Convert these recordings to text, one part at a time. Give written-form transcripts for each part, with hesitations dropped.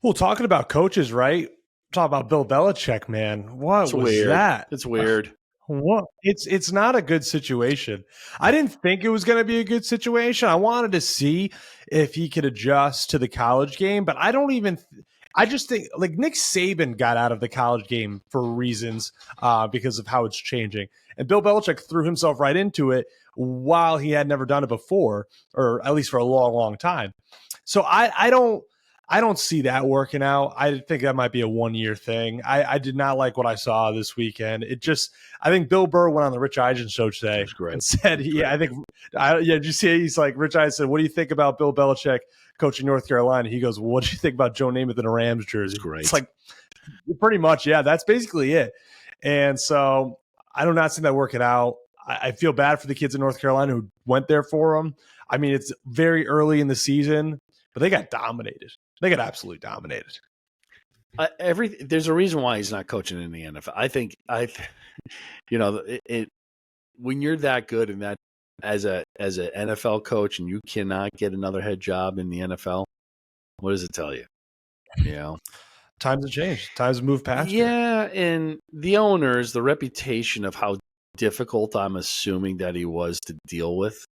Well, talking about coaches, right? Talk about Bill Belichick, man. What It's was weird. that? It's weird. What? It's not a good situation. I didn't think it was going to be a good situation. I wanted to see if he could adjust to the college game, but I don't even. I just think like Nick Saban got out of the college game for reasons because of how it's changing, and Bill Belichick threw himself right into it while he had never done it before, or at least for a long, long time. So I don't see that working out. I think that might be a 1 year thing. I did not like what I saw this weekend. I think Bill Burr went on the Rich Eisen show It today was great. and said, did you see? He's like, Rich Eisen said, what do you think about Bill Belichick coaching North Carolina? He goes, well, what do you think about Joe Namath in a Rams jersey? It's great. It's like, pretty much, yeah, that's basically it. And so I do not see that working out. I feel bad for the kids in North Carolina who went there for him. I mean, it's very early in the season, but they got dominated. They got absolutely dominated. There's a reason why he's not coaching in the NFL. I think when you're that good and that as an NFL coach and you cannot get another head job in the NFL, what does it tell you? You know, Times have changed. Times have moved past. Yeah, and the owners, the reputation of how difficult I'm assuming that he was to deal with,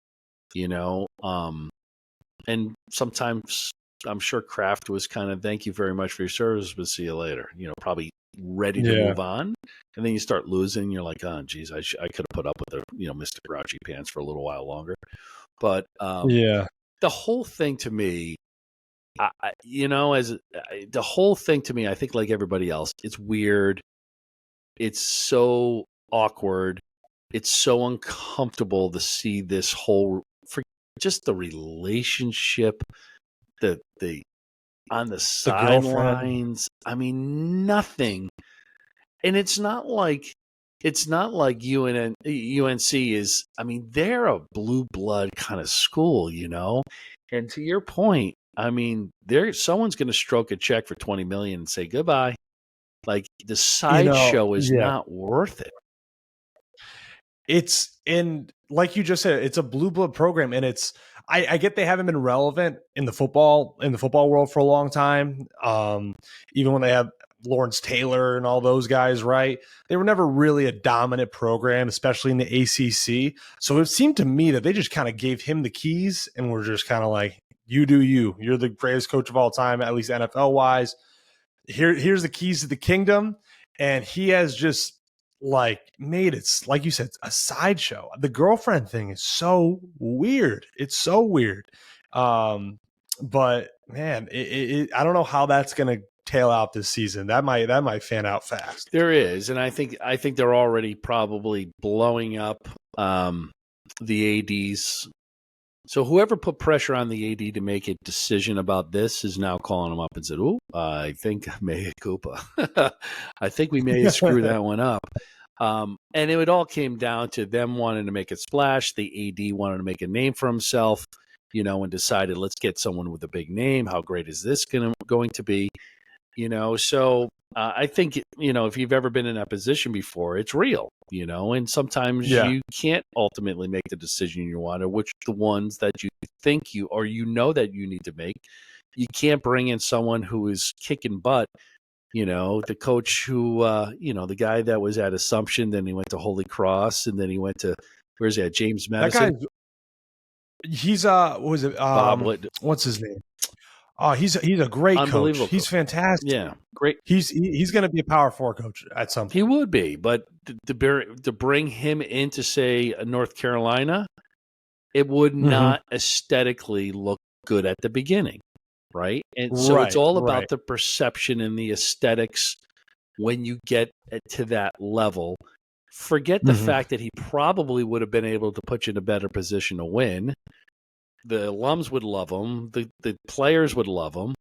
and sometimes I'm sure Kraft was kind of, thank you very much for your service, but see you later. Probably ready to move on. And then you start losing. You're like, oh, geez, I could have put up with the, Mr. Grouchy Pants for a little while longer. But the whole thing to me, the whole thing to me, I think like everybody else, it's weird. It's so awkward. It's so uncomfortable to see this whole, for just the relationship, the on the sidelines. I mean, nothing. And it's not like UNC is. I mean, they're a blue blood kind of school, And to your point, I mean, someone's going to stroke a check for $20 million and say goodbye. Like the sideshow is not worth it. It's like you just said, it's a blue blood program, and I get they haven't been relevant in the football world for a long time. Even when they have Lawrence Taylor and all those guys, right? They were never really a dominant program, especially in the ACC. So it seemed to me that they just kind of gave him the keys and were just kind of like, you do you. You're the greatest coach of all time, at least NFL wise. Here's the keys to the kingdom. And he has just made it, like you said, a sideshow. The girlfriend thing is so weird. It's so weird. But man, I don't know how that's going to tail out this season. That might fan out fast. There is, and I think they're already probably blowing up the ADs. So whoever put pressure on the AD to make a decision about this is now calling him up and said, "Oh, I think mea culpa. I think we may screw that one up." And it all came down to them wanting to make a splash. The AD wanted to make a name for himself, and decided, let's get someone with a big name. How great is this going to be? So I think, if you've ever been in that position before, it's real, and sometimes you can't ultimately make the decision you want, or which the ones that you think that you need to make. You can't bring in someone who is kicking butt, the coach who, the guy that was at Assumption, then he went to Holy Cross, and then he went to, where's that, James Madison? He's what was it? What's his name? Oh, he's a great coach. He's fantastic. Yeah, great. He's going to be a Power 4 coach at some point. He would be, but to bring him into, say, North Carolina, it would not aesthetically look good at the beginning, right? And so it's all about the perception and the aesthetics when you get to that level. Forget the fact that he probably would have been able to put you in a better position to win. The alums would love him. The players would love him.